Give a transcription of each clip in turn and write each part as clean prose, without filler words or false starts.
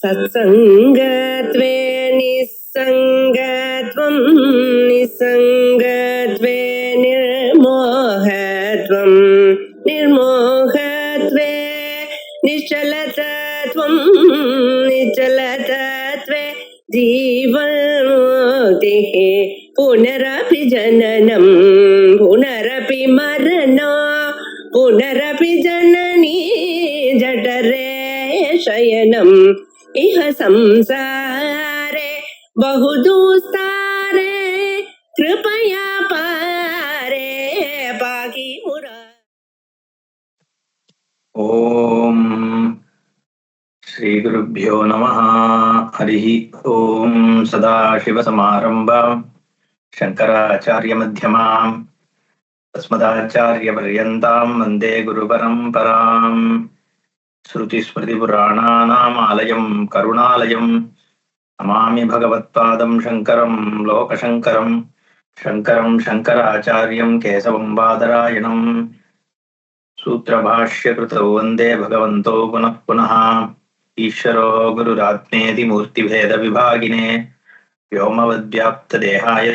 सत्सङ्गत्वे निस्सङ्गत्वं निस्सङ्गत्वे निर्मोहत्वं निर्मोहत्वे निश्चलतत्वं निश्चलतत्वे जीवन्मुक्तिः पुनरपि जननं पुनरपि मरणं पुनरपि जननी जठरे शयनम् इह संसारे बहुदुस्तारे कृपया पारे पाहि मुरा। ओम श्री गुरुभ्यो नमः। हरि ओम। सदाशिवसमारम्भाम् शंकराचार्यमध्यमाम् अस्मदाचार्यपर्यन्ताम् वन्दे गुरुपरम्पराम्। श्रुतिस्मृतिपुराणानाम् आलयम् करुणालयम् नमामि भगवत्पादम् शङ्करम् लोकशङ्करम् शङ्करम् शङ्कराचार्यम् केशवम् बादरायणम् सूत्रभाष्यकृतौ वन्दे भगवन्तौ पुनः पुनः। ईश्वरो गुरुरात्मेति मूर्तिभेदविभागिने व्योमवद्व्याप्तदेहाय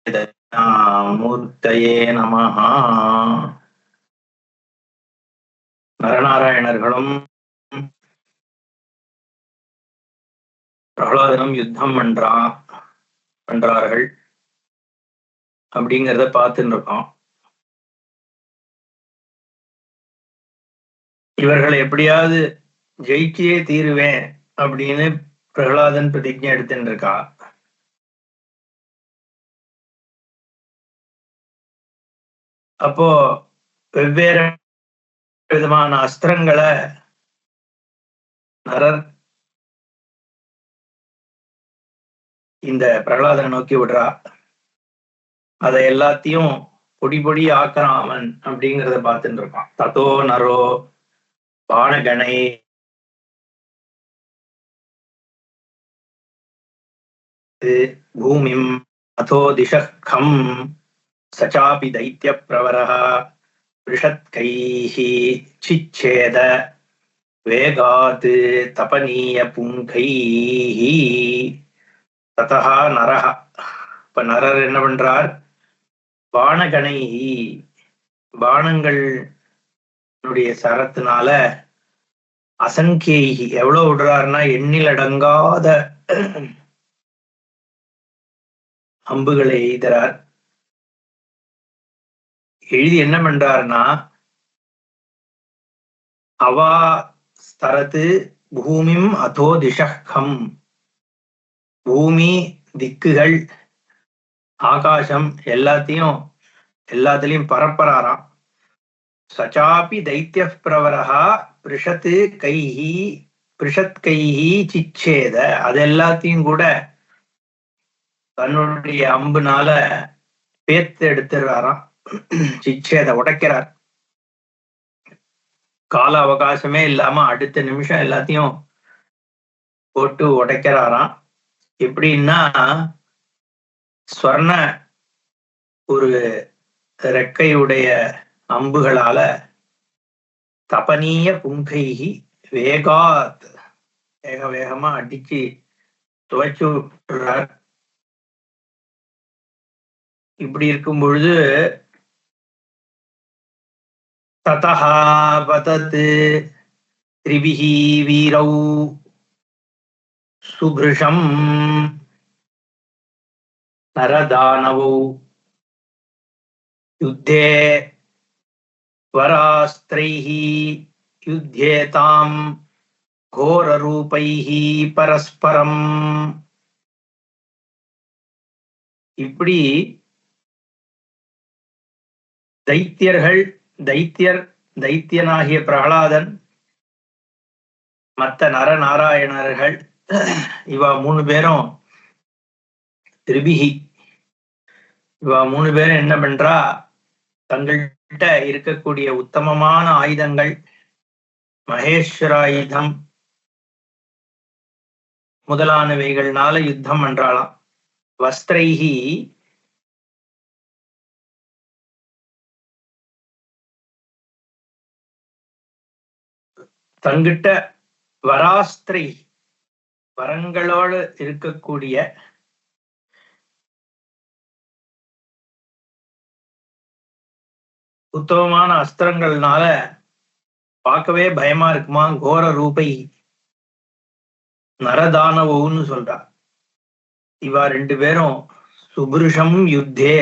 दक्षिणामूर्तये नमः. நரநாராயணர்களும் பிரகலாதனும் யுத்தம் பண்றார்கள் அப்படிங்கிறத பார்த்துட்டு இருக்கோம். இவர்களை எப்படியாவது ஜெயிச்சியே தீருவேன் அப்படின்னு பிரகலாதன் பிரதிஜை எடுத்துட்டு இருக்கா. அப்போ வெவ்வேறு விதமான அஸ்திரங்களை நரர் இந்த பிரகலாதனை நோக்கி விடுறா. அதை எல்லாத்தையும் பொடி பொடி ஆக்குறான் அவன் அப்படிங்கிறத பார்த்துட்டு இருக்கான். ததோ நரோ பாணகணை பூமிம் அதோ திசகம் சச்சாபி தைத்ய பிரவரஹ ரிஷத்கைஹி சிச்சேத வேகாத் தபனீய புங்கைஹி ததஹ நரஹ. இப்ப நரர் என்ன பண்றார்? பாணகணைஹி பாணங்களுடைய சரத்தினால அசங்கேஹி எவ்வளவு விடுறாருன்னா எண்ணில் அடங்காத அம்புகளை எய்தறார். எழுதி என்ன பண்றாருன்னா அவா ஸ்தரத்து பூமிம் அதோ திசகம், பூமி திக்குகள் ஆகாசம் எல்லாத்துலயும் பரப்பறாராம். சச்சாபி தைத்ய பிரவரஹா பிருஷத் கைஹி சிச்சேத, அது எல்லாத்தையும் கூட தன்னுடைய அம்புனால பேத்து எடுத்துறாராம். சிச்சேத உடைக்கிறார். கால அவகாசமே இல்லாம அடுத்த நிமிஷம் எல்லாத்தையும் போட்டு உடைக்கிறாராம். எப்படின்னா ஸ்வர்ண ஒரு ரெக்கையுடைய அம்புகளால தபனீய புங்கைகி வேகாத் வேக வேகமா அடிச்சு துவைச்சு விட்டுறார். இப்படி இருக்கும் பொழுது ததஹா பதத் த்ரிபிஹி வீரௌ சுப்ருஷம் நரதானவௌ யுத்தே வராஸ்திரைஹி யுத்யேதாம் கோரரூபைஹி பரஸ்பரம். இப்படி தைத்தியனாகிய பிரகலாதன், மற்ற நரநாராயணர்கள், இவா 3 பேரும் திரிபிகி, இவா 3 பேரும் என்ன பண்றா? தங்கள்கிட்ட இருக்கக்கூடிய உத்தமமான ஆயுதங்கள், மகேஸ்வராயுதம் முதலானவைகள்னால யுத்தம் பண்றாளாம். வஸ்திரைஹி தங்கிட்ட வராஸ்திரை வரங்களோடு இருக்கக்கூடிய உத்தமமான அஸ்திரங்கள்னால பார்க்கவே பயமா இருக்குமா. கோர ரூபை நரதானவோன்னு சொல்றா. இவா 2 பேரும் சுபுருஷம் யுத்தே,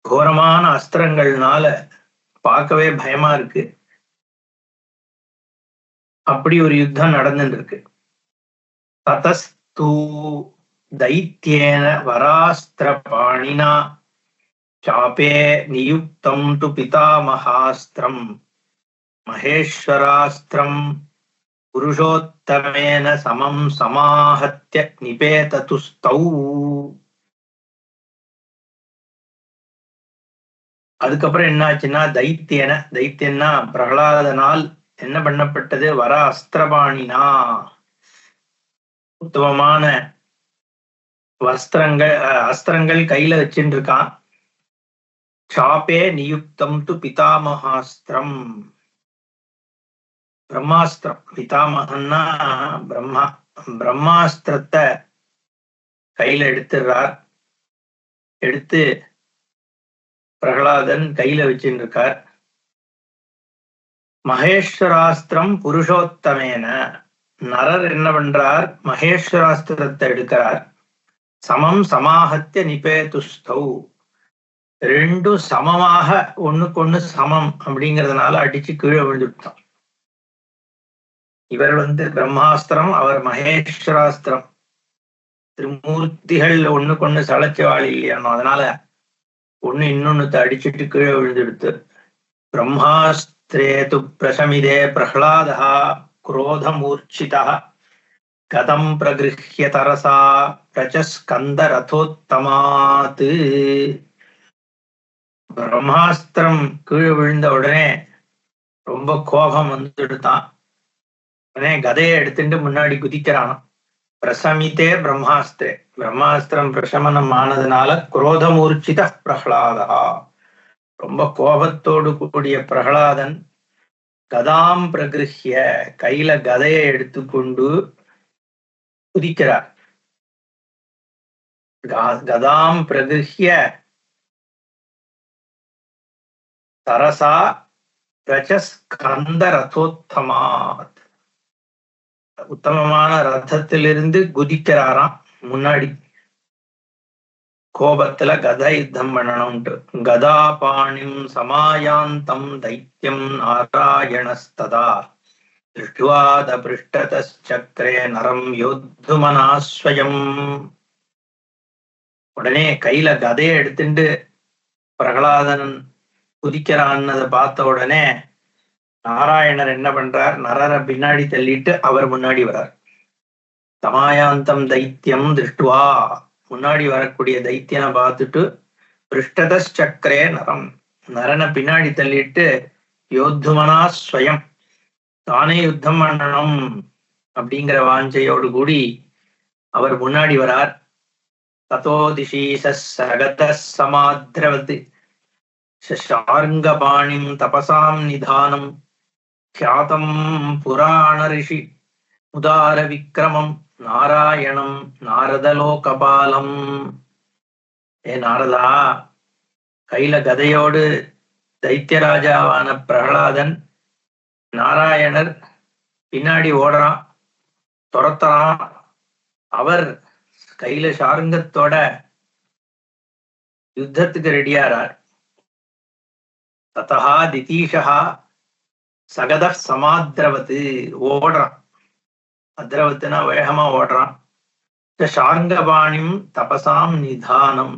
கோரமான அஸ்திரங்கள்னால பார்க்கவே பயமா இருக்கு. அப்படி ஒரு யுத்தம் நடந்துட்டு இருக்கு. ததஸ்து தைத்யேன வராஸ்திர பாணினா சாபே நியுக்தம் து பிதாமகாஸ்திரம் மகேஸ்வராஸ்திரம் புருஷோத்தமேன சமம் சமாஹத்ய நிபேததுஸ்தௌ. அதுக்கப்புறம் என்னாச்சுன்னா, தைத்தியன்னா பிரகலாதனால் என்ன பண்ணப்பட்டது? வர அஸ்திரபாணினா, உத்தமமான அஸ்திரங்கள் கையில வச்சுட்டு இருக்கான். சாப்பே நியுக்தம் து பிதாமகாஸ்திரம், பிரம்மாஸ்திரம். பிதாமகன்னா பிரம்மா. பிரம்மாஸ்திரத்தை கையில எடுத்துடுறார். எடுத்து பிரகலாதன் கையில வச்சுட்டு இருக்கார். மகேஸ்வராஸ்திரம் புருஷோத்தமேன, நரர் என்ன பண்றார்? மகேஸ்வராஸ்திரத்தை எடுக்கிறார். சமம் சமாஹத்ய நிபேதுஸ்தௌ, 2 சமமாக ஒண்ணுக்கு சமம் அப்படிங்கிறதுனால அடிச்சு கீழே விழுந்துட்டான். இவர் பிரம்மாஸ்திரம், அவர் மகேஸ்வராஸ்திரம். திருமூர்த்திகள் ஒண்ணுக்கு சளைச்சவாள் இல்லையானோ, அதனால ஒண்ணு இன்னொன்னு அடிச்சுட்டு கீழே விழுந்துடுத்து. பிரம்மாஸ்திரே து பிரசமிதே பிரஹ்லாதா குரோதமூர்ச்சிதா கதம் பிரகிருஹ்ய தரசா பிரச்சஸ்கந்த ரதோத்தமாத். பிரம்மாஸ்திரம் கீழே விழுந்த உடனே ரொம்ப கோபம் வந்துடுதான். உடனே கதையை எடுத்துட்டு முன்னாடி குதிக்கிறான். பிரசமித்தே பிரம்மாஸ்திரே, பிரம்மாஸ்திரம் பிரசமனம் ஆனதுனால குரோதமூர்ச்சித பிரஹ்லாதா, ரொம்ப கோபத்தோடு கூடிய பிரகலாதன் கதாம் பிரகிருஹ்ய, கையில கதையை எடுத்துக்கொண்டு குதிக்கிறார். கதாம் பிரகிருஹ்ய தரசா பிரச்சஸ்கந்த ரதோத்தமாத், உத்தமமான ரதத்திலிருந்து குதிக்கிறாராம் முன்னாடி. கோபத்துல கதா யுத்தம் பண்ணணும்ட்டு. கதாபாணிம் சமாயாந்தம் தைத்யம் நாராயணஸ்ததா திருஷ்டுவாத பிருஷ்டதச்சக்ரே நரம் யோத்துமனாஸ்வயம். உடனே கையில கதையை எடுத்துட்டு பிரகலாதன் குதிக்கிறான்னதை பார்த்த உடனே நாராயணர் என்ன பண்றார்? நரரை பின்னாடி தள்ளிட்டு அவர் முன்னாடி வரார். சமாயாந்தம் தைத்தியம் திருஷ்டுவா, முன்னாடி வரக்கூடிய தைத்தியனை பார்த்துட்டு பிருஷ்டதச்சக்ரே நரம், நரனை பின்னாடி தள்ளிட்டு யோத்துமனா ஸ்வயம், தானே யுத்தம் பண்ணணும் அப்படிங்கிற வாஞ்சையோடு கூடி அவர் முன்னாடி வரார். ததோ திசீசகத சமாத்ரவது ஷார்ங்கபாணிம் தபசாம் நிதானம் ख्यातं புராண ரிஷி உதார விக்ரமம் நாராயணம் நாரதலோகபாலம். நாரதா, கையில கதையோடு தைத்தியராஜாவான பிரகலாதன், நாராயணர் பின்னாடி ஓடுறான், துரத்துறான். அவர் கையில சாருங்கத்தோட யுத்தத்துக்கு ரெடியாரார். ததா திதீஷா சகத சமாத்ரவத்து, ஓடுறான். அத்ரவத்துனா வேகமா ஓடுறான். ஷார்ங்கபாணிம் தபசாம் நிதானம்,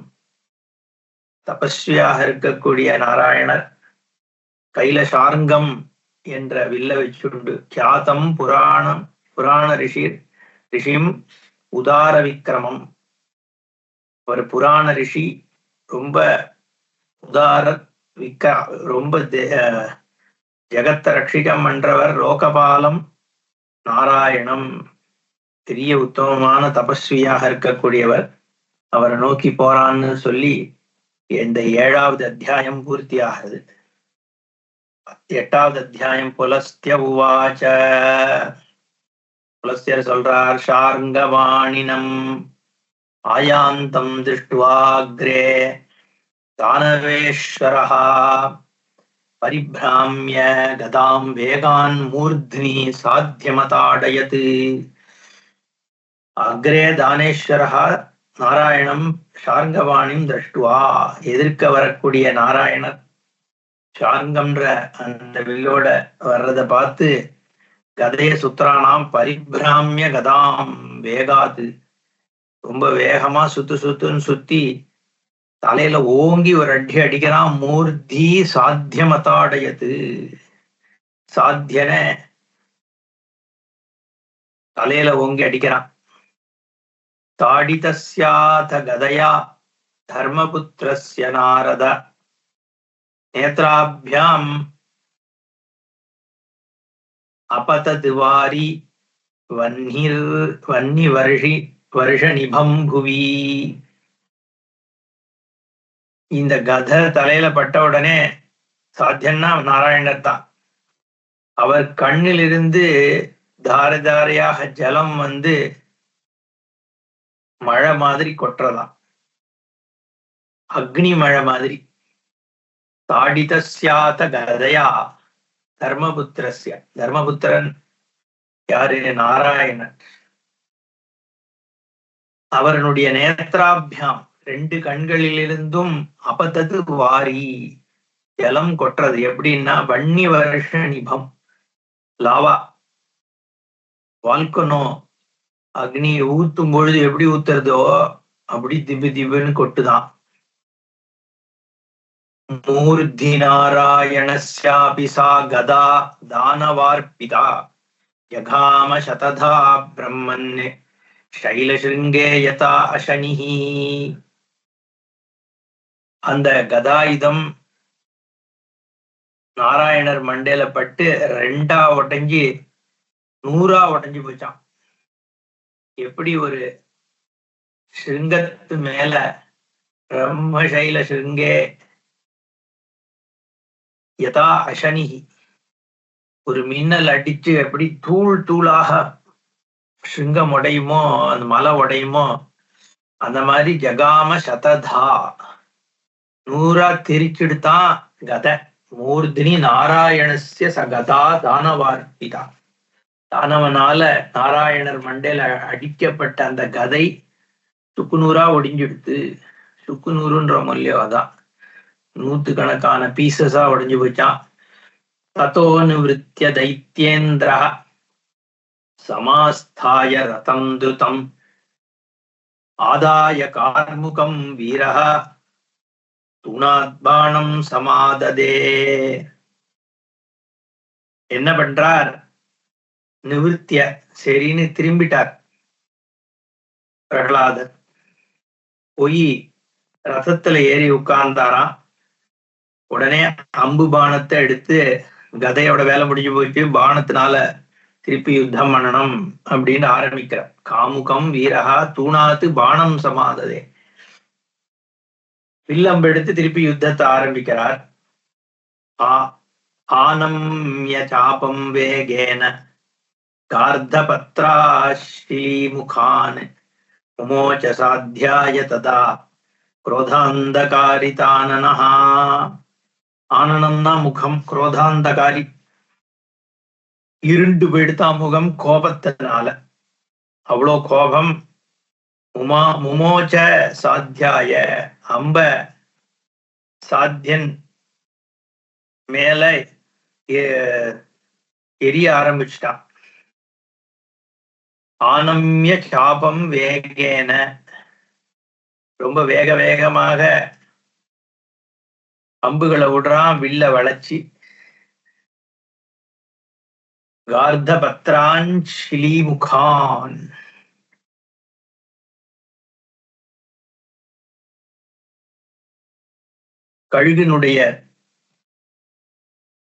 தபஸ்வியாக இருக்கக்கூடிய நாராயணர் கையில ஷார்ங்கம் என்ற வில்ல வச்சுண்டு கியாதம் புராண ரிஷிம் உதார விக்ரமம், ஒரு புராண ரிஷி, ரொம்ப உதார ரொம்ப ஜெகத்தை ரட்சிகம் பண்றவர், லோகபாலம் நாராயணம், பெரிய உத்தமமான தபஸ்வியாக இருக்கக்கூடியவர், அவரை நோக்கி போறான்னு சொல்லி இந்த 7வது அத்தியாயம் பூர்த்தி ஆகுது. 8வது அத்தியாயம் புலஸ்திய உவாச்ச. புலஸ்தியர் சொல்றார், ஷார்ங்கவாணினம் ஆயாந்தம் திருஷ்டுவாக்ரே தானவேஸ்வரஹ பரிப்ராம்ய கதாம் வேகான் மூர்த்னி சாத்தியமதாடயத். அக்ரே தானேஸ்வரஹ நாராயணம் ஷார்ங்கவாணிம் திருஷ்டுவா, எதிர்க்க வரக்கூடிய நாராயணர் ஷார்ங்கம்ன்ற அந்த வில்லோட வர்றத பார்த்து கதைய சுத்துறானாம். பரிப்ராமிய கதாம் வேகாது, ரொம்ப வேகமா சுத்துன்னு சுத்தி தலையில ஓங்கி ஒரு அடி அடிக்கிறான். மூர்த்தி சாத்தியமதாடயத்து, சாத்தியன தலையில ஓங்கி அடிக்கிறான். தாடிதஸ்யாத கதயா தர்மபுத்திரஸ்ய நாரத நேத்ராபியாம் அபதத் வாரி வன்னி வருஷநிபம் புவி. இந்த கத தலையில பட்ட உடனே சாத்தியன்னா நாராயணர் தான். அவர் கண்ணிலிருந்து தாரை தாரையாக ஜலம் வந்து மழை மாதிரி கொட்டுறதாம், அக்னி மழை மாதிரி. தாடிதஸ்யாத கதையா தர்மபுத்திரஸ்ய, தர்மபுத்திரன் யாரு? நாராயணன். அவருடைய நேத்ராபியாம், ரெண்டு கண்களிலிருந்தும் அபத்தது வாரி ஜலம் கொட்டுறது. எப்படின்னா வன்னி வருஷ நிபம், லாவா வால்கனோ அக்னி ஊத்தும் பொழுது எப்படி ஊத்துறதோ அப்படி திபு திபுன்னு கொட்டுதான். மூர்த்தி நாராயணஸ்யாபி சா கதா தானவார்பிதா யகாம சததா பிரம்மன் சைலசிருங்கே யதா அசனிஹி. அந்த கதாயுதம் நாராயணர் மண்டையில பட்டு 2ஆ உடைஞ்சு 100ஆ உடைஞ்சு போச்சான். எப்படி ஒரு சிருங்கத்து மேல பிரம்மசைல சிருங்கே யதா அசனிஹி, ஒரு மின்னல் அடிச்சு எப்படி தூள் தூளாக சிருங்கம் உடையுமோ, அந்த மலை உடையுமோ, அந்த மாதிரி ஜகாம சததா 100ஆ திரிச்சுடுத்தான் கதை. மூர்த்தினி நாராயணஸ்ய சகதா தானவார்பிதா, தானவனால நாராயணர் மண்டையில அடிக்கப்பட்ட அந்த கதை சுக்குநூறா ஒடிஞ்சுடுத்து. சுக்குநூறுன்ற மொழியோ அதான், 100கணக்கான பீசஸா உடைஞ்சு போச்சான். ததோ நிவிருத்திய தைத்யேந்திர சமாஸ்தாய ரதம் துதம் ஆதாய கார்முகம் வீரஹ துணாத்பாணம் சமாததே. என்ன பண்றார்? நிவிருத்திய, சரின்னு திரும்பிட்டார் பிரகலாதர். போய் ரதத்துல ஏறி உட்கார்ந்தாராம். உடனே அம்பு பானத்தை எடுத்து, கதையோட வேலை முடிஞ்சு போயிட்டு பானத்தினால திருப்பி யுத்தம் பண்ணணும் அப்படின்னு ஆரம்பிக்கிறார். காமுகம் வீரஹா தூணாத்து பானம் சமாததே. வில்லம்பு எடுத்து திருப்பி யுத்தத்தை ஆரம்பிக்கிறார். ஆனம்ய சாபம் வேகேன கார்தபத்ராஸ்ரீமுகான் முமோச்ச சாத்தியாய ததா குரோதாந்தகாரிதானனஹா. ஆனனம்னா முகம், குரோதாந்தகாரி இருண்டு போயிடுத்தா முகம் கோபத்தினால. அவ்வளோ கோபம். முமோச்ச சாத்தியாய, அம்ப சாத்தியன் மேல எரிய ஆரம்பிச்சிட்டான். ஆனம்ய சாபம் வேகேன, ரொம்ப வேகமாக அம்புகளை விடுறான், வில்ல வளைச்சி. கார்தபத்ரான் ஷிலிமுகான், கழுகினுடைய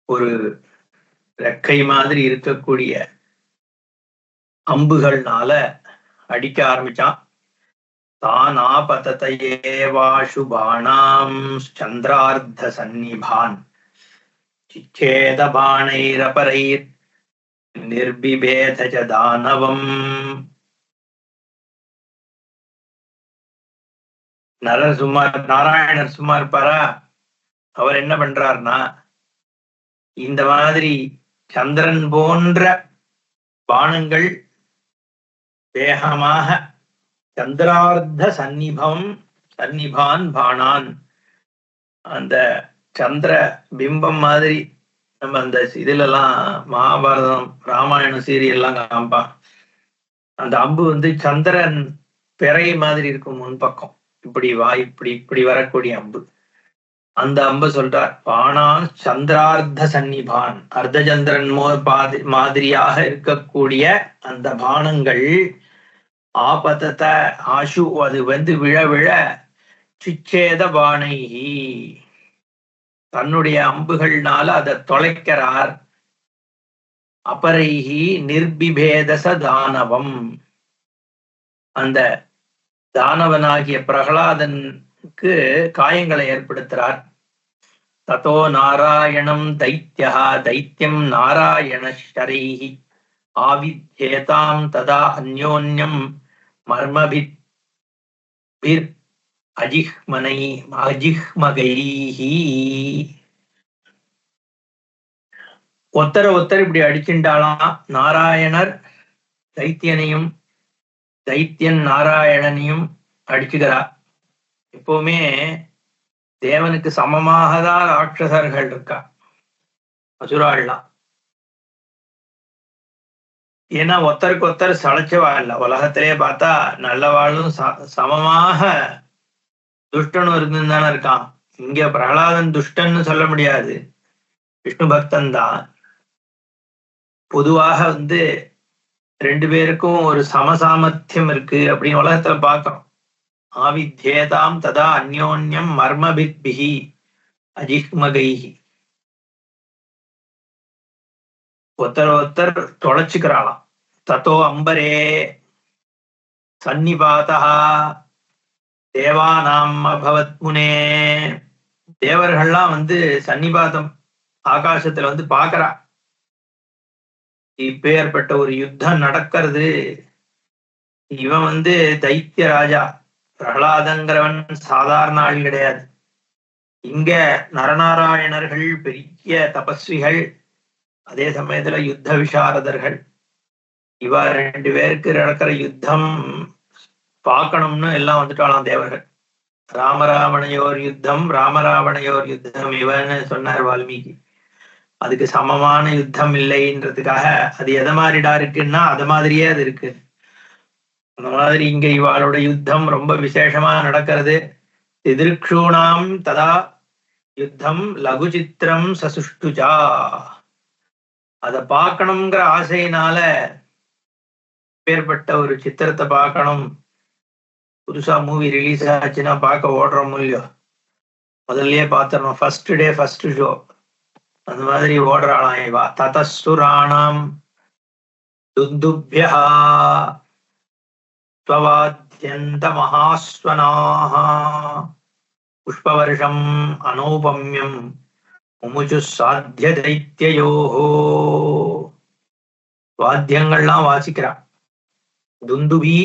ஒரு ரெக்கை மாதிரி இருக்கக்கூடிய அம்புகள்னால அடிக்க ஆரம்பிச்சான். தான் ஆபததயேவாஷு பாணாம் சந்திரார்த்த சன்னிபான் சிச்சேத பாணைரபரைர் நிர்பிபேத ச தானவம். நரர் சும்மா, நாராயணர் சும்மா இருப்பாரா? அவர் என்ன பண்றாருன்னா, இந்த மாதிரி சந்திரன் போன்ற பானங்கள் வேகமாக சந்திரார்த்த சன்னிபான் பானான், அந்த சந்திர பிம்பம் மாதிரி நம்ம அந்த இதுல எல்லாம் மகாபாரதம் ராமாயணம் சீரியல்லாம் காமிப்பான். அந்த அம்பு வந்து சந்திரன் பிறை மாதிரி இருக்கும் முன்பக்கம், இப்படி இப்படி வரக்கூடிய அம்பு. அந்த அம்பு சொல்றார், பானான் சந்திரார்த்த சன்னிபான், அர்த்த சந்திரன் மாதிரியாக இருக்கக்கூடிய அந்த பானங்கள் ஆபத்தத ஆசு, அது வந்து விழ விழ சிச்சேத பானைஹி, தன்னுடைய அம்புகள்னால அதை தொலைக்கிறார். அபரைஹி நிர்பிபேதச தானவம், அந்த தானவனாகிய பிரகலாதனுக்கு காயங்களை ஏற்படுத்துறார். ததோ நாராயணம் தைத்யா தைத்யம் நாராயண ஷரைஹி ஆவித்யேதாம் ததா அந்யோன்யம் மர்மபிர் அஜிஹ்மகைஹி. ஒத்தர இப்படி அடிச்சுட்டாலாம். நாராயணர் தைத்தியனையும் தைத்தியன் நாராயணனையும் அடிச்சுக்கிறார். எப்பவுமே தேவனுக்கு சமமாக தான் ராட்சசர்கள் இருக்கா, அசுராள்லாம். ஏன்னா ஒத்தருக்கு ஒத்தர் சளைச்சவா இல்ல. உலகத்திலே பார்த்தா நல்லவாளும் சமமாக துஷ்டனும் இருந்துதானே இருக்கான். இங்க பிரகலாதன் துஷ்டன்னு சொல்ல முடியாது, விஷ்ணு பக்தன் தான். பொதுவாக வந்து ரெண்டு பேருக்கும் ஒரு சமசாமர்த்தியம் இருக்கு அப்படின்னு உலகத்துல பார்க்கிறோம். ஆவித்யேதாம் ததா அந்யோன்யம் மர்மபித்பிஹி அஜிஹ்மகைஹி, ஒருத்தர் தொலைச்சுக்கிறாளாம். தத்தோ அம்பரே சன்னிபாதா தேவானாம் அபவத் முனே, தேவர்கள்லாம் வந்து சன்னிபாதம் ஆகாசத்துல வந்து பாக்குறா. இப்பேற்பட்ட ஒரு யுத்தம் நடக்கிறது. இவன் வந்து தைத்திய ராஜா, பிரகலாதங்கிறவன் சாதாரண ஆள் கிடையாது. இங்க நரநாராயணர்கள் பெரிய தபஸ்விகள், அதே சமயத்துல யுத்த விசாரதர்கள். இவ ரெண்டு பேருக்கு நடக்கிற யுத்தம் பார்க்கணும்னு எல்லாம் வந்துட்டாலாம் தேவர்கள். ராமராவணையோர் யுத்தம் ராமராவணையோர் யுத்தம் இவன்னு சொன்னார் வால்மீகி. அதுக்கு சமமான யுத்தம் இல்லைன்றதுக்காக அது எதை மாதிரிடா இருக்குன்னா அது மாதிரியே அது இருக்கு. அந்த மாதிரி இங்க இவாளோட யுத்தம் ரொம்ப விசேஷமா நடக்கிறது. திதிருக்ஷூணாம் ததா யுத்தம் லகு சித்திரம் சசுஷ்டுஜா, அதை பார்க்கணுங்கிற ஆசையினால பேர்பட்ட ஒரு சித்திரத்தை பார்க்கணும். புதுசா மூவி ரிலீஸ் ஆச்சுன்னா பார்க்க ஓடுறோம் இல்லையோ, முதல்லயே பார்த்துடணும், ஃபர்ஸ்ட் டே ஃபர்ஸ்ட் ஷோ, அந்த மாதிரி ஓடுறாளாம் இவா. ததசுராணாம் துந்துப்யா ஸ்வவாத்யந்த மகாஸ்வனாஹ புஷ்பவர்ஷம் அனௌபம்யம் முமுச்சு சாத்திய தைத்யயோஹோ. வாத்தியங்கள்லாம் வாசிக்கிறா. துந்துபி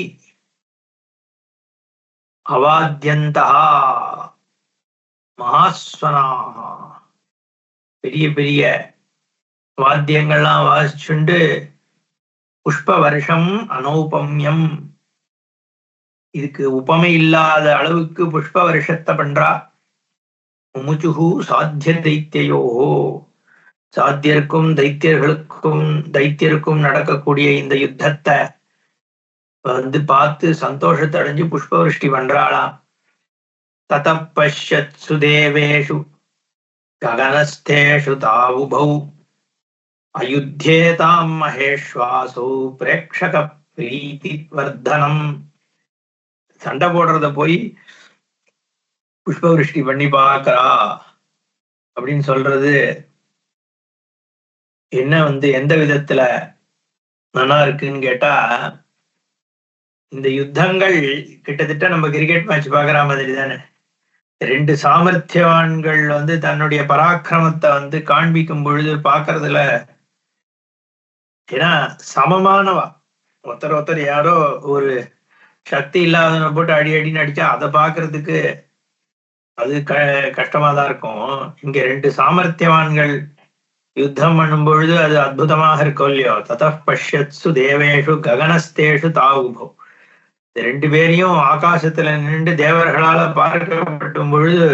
அவாத்யந்தா மகாஸ்வனாஹ, பெரிய பெரிய வாத்தியங்கள்லாம் வாசிச்சுண்டு புஷ்ப வருஷம் அனௌபம்யம், இதுக்கு உபமை இல்லாத அளவுக்கு புஷ்ப வருஷத்தை பண்றா. முமுச்சுகு சாத்திய தைத்தியோஹோ, சாத்தியருக்கும் தைத்தியருக்கும் நடக்கக்கூடிய இந்த யுத்தத்தை வந்து பார்த்து சந்தோஷத்தை அடைஞ்சு புஷ்பவருஷ்டி பண்றாளாம். தத பஷ்யத்சு தேவேஷு ககனஸ்தேஷு தாவுபௌ அயுத்யேதாம் மகேஷ்வாசோ பிரேக்ஷக பிரீதி வர்தனம். சண்டை போடுறத போய் புஷ்பவருஷ்டி பண்ணி பார்க்கறா அப்படின்னு சொல்றது என்ன வந்து எந்த விதத்துல நல்லா இருக்குன்னு கேட்டா, இந்த யுத்தங்கள் கிட்டத்தட்ட நம்ம கிரிக்கெட் மேட்ச் பாக்குற மாதிரி தானே. ரெண்டு சாமர்த்தியவான்கள் வந்து தன்னுடைய பராக்கிரமத்தை வந்து காண்பிக்கும் பொழுது பாக்குறதுல ஏன்னா சமமானவா. ஒருத்தர் யாரோ ஒரு சக்தி இல்லாதவனை போட்டு அடி அடின்னு அடிச்சா அதை பாக்குறதுக்கு அது கஷ்டமாதான் இருக்கும். இங்க ரெண்டு சாமர்த்தியவான்கள் யுத்தம் பண்ணும் பொழுது அது அற்புதமாக இருக்கும் இல்லையோ. தத பஷ்யத்சு தேவேஷு ககனஸ்தேஷு தாவுபோ. ரெண்டு பேரையும் ஆகாசத்துல நின்று தேவர்களால பார்க்கப்பட்டும் பொழுது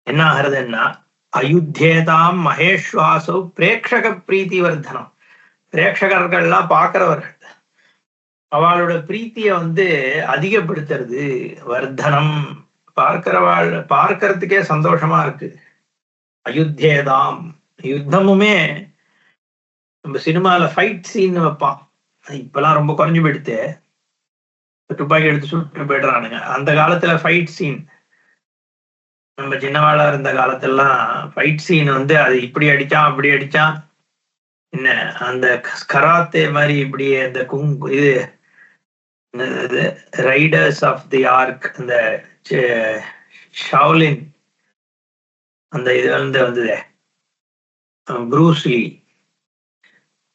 என்ன ஆகிறதுன்னா, அயுத்தியேதாம் மகேஸ்வாசோ பிரேட்சக பிரீத்தி வர்தனம். பிரேட்சகர்கள்லாம் பார்க்கிறவர்கள் அவளோட பிரீத்திய அதிகப்படுத்துறது வர்தனம். பார்க்கறதுக்கே சந்தோஷமா இருக்கு. அயுத்தியேதாம் யுத்தமுமே நம்ம சினிமால ஃபைட் சீன் வைப்பான். இப்பெல்லாம் ரொம்ப குறைஞ்சு போயிடுத்து, துப்பாக்கி எடுத்து சுட்டு போயிடுறானுங்க. அந்த காலத்துல ஃபைட் சீன், நம்ம சின்னவாளா இருந்த காலத்துலாம் ஃபைட் சீன் அது இப்படி அடிச்சான் அப்படி அடிச்சான், என்ன அந்த கராத்தே மாதிரி இப்படி அந்த இது ரைடர்ஸ் ஆஃப் தி ஆர்க், அந்த ஷாவ்லின் அந்த இது வந்ததே ப்ரூஸ்லி,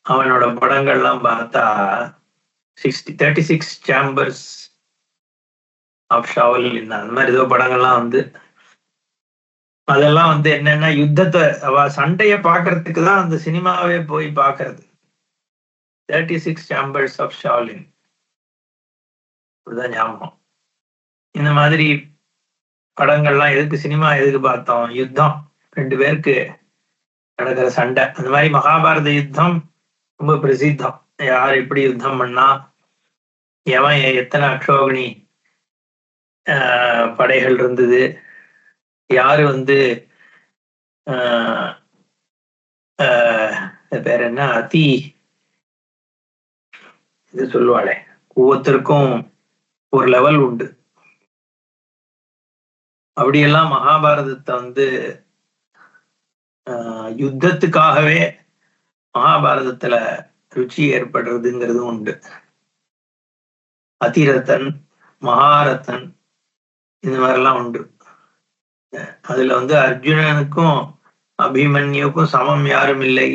அவனோட படங்கள்லாம் பார்த்தா 36 சேம்பர்ஸ் ஆஃப் ஷாவ்லின் அந்த மாதிரி ஏதோ படங்கள்லாம் அதெல்லாம் என்னன்னா யுத்தத்தை சண்டைய பாக்குறதுக்கு தான் அந்த சினிமாவே போய் பாக்குறது. 36 சேம்பர்ஸ் ஆஃப் ஷாவ்லின் அப்படிதான் ஞாபகம். இந்த மாதிரி படங்கள்லாம் எதுக்கு சினிமா எதுக்கு பார்த்தோம்? யுத்தம், ரெண்டு பேருக்கு நடக்கிற சண்டை. அந்த மாதிரி மகாபாரத யுத்தம் ரொம்ப பிரசித்தம். யார் எப்படி யுத்தம் பண்ணா, எவன் எத்தனை அக்ஷோகினி படைகள் இருந்தது, யாரு பேர் என்ன அதி இது சொல்லுவாளே, ஒவ்வொருத்தருக்கும் ஒரு லெவல் உண்டு. அப்படியெல்லாம் மகாபாரதத்தை யுத்தத்துக்காகவே மகாபாரதத்துல ருச்சி ஏற்படுறதுங்கிறதும் உண்டு. அதிரத்தன், மகாரத்தன், இந்த மாதிரிலாம் உண்டு. அதுல அர்ஜுனனுக்கும் அபிமன்யுக்கும் சமம் யாரும் இல்லை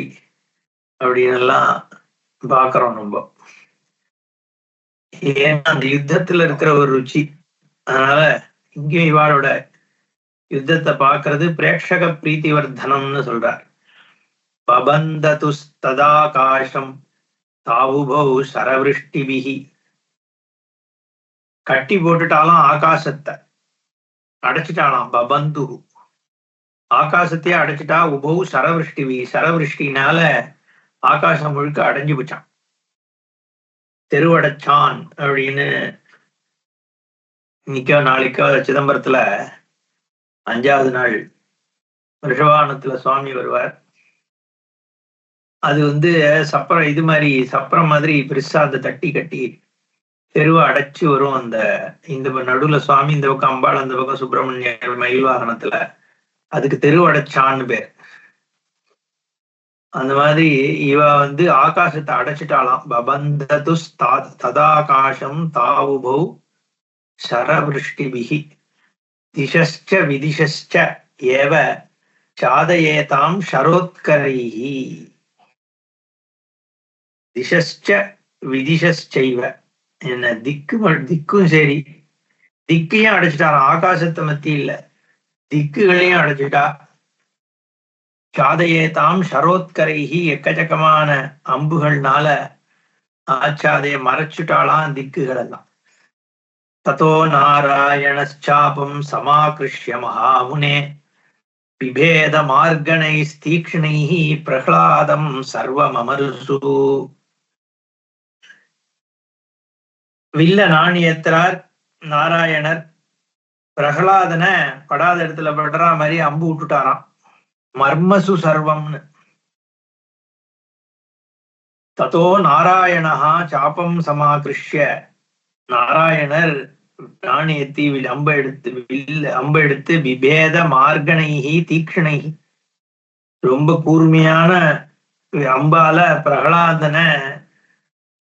அப்படின்னு எல்லாம் பாக்குறோம் நம்ம. ஏன்னா அந்த யுத்தத்துல இருக்கிற ஒரு ருச்சி. அதனால இங்கேயும் இவாளோட யுத்தத்தை பாக்குறது பிரேட்சக பிரீத்தி வர்தனம்னு சொல்றார். பபந்ததுஸ்ததாகாசம் தாவுபௌ சரவிருஷ்டிபிஹி. கட்டி போட்டுட்டாலும் ஆகாசத்தை அடைச்சிட்டாலாம். பபந்து ஆகாசத்தையே அடைச்சிட்டா. உபௌ சரவிருஷ்டிபி, சரவிருஷ்டினால ஆகாசம் முழுக்க அடைஞ்சு போச்சான், தெருவடைச்சான் அப்படின்னு இன்னைக்கோ நாளைக்கோ சிதம்பரத்துல 5வது நாள் ரிஷவானத்துல சுவாமி வருவார். அது சப்பரம், இது மாதிரி சப்பரம் மாதிரி பெருசா அந்த தட்டி கட்டி தெருவை அடைச்சு வரும். அந்த இந்த நடுவுல சுவாமி, இந்த பக்கம் அம்பாள், அந்த பக்கம் சுப்பிரமணியர் மயில் வாகனத்துல, அதுக்கு தெருவடைச்சான்னு பேர். அந்த மாதிரி இவ ஆகாசத்தை அடைச்சிட்டாலாம். பபந்தது ததாகாசம் தாவுபௌ சரவிருஷ்டிபிஹி திசஸ்ச விதிசஸ்ச ஏவ சாதயேதாம் ஷரோத்கரைஹி. திசஸ்ச விதிசஸ்சைவ, என்ன திக்கும் சரி, திக்கையும் அடைச்சிட்டாராம். ஆகாசத்தை மத்தி இல்ல, திக்குகளையும் அடைச்சிட்டா. சாதையேதாம் ஷரோத்கரைஹி, எக்கச்சக்கமான அம்புகள்னால ஆச்சாதைய மறைச்சுட்டாளாம் திக்குகள் எல்லாம். ததோ நாராயணச்சாபம் சமாகிருஷ்ய மகாமுனே பிபேத மார்கணை தீக்ஷ்ணை பிரஹ்லாதம் சர்வமமருசு. வில்ல நாணியத்திரார் நாராயணர் பிரஹ்லாதனை படாத இடத்துல படுறா மாதிரி அம்பு விட்டுட்டாராம். மர்மசு சர்வம்னு. ததோ நாராயணா சாப்பம் சமாகிருஷ்ய, நாராயணர் நாணயத்தி அம்பெடுத்து விபேத மார்கணைஹி தீக்ஷணைஹி, ரொம்ப கூர்மையான அம்பால பிரகலாதனை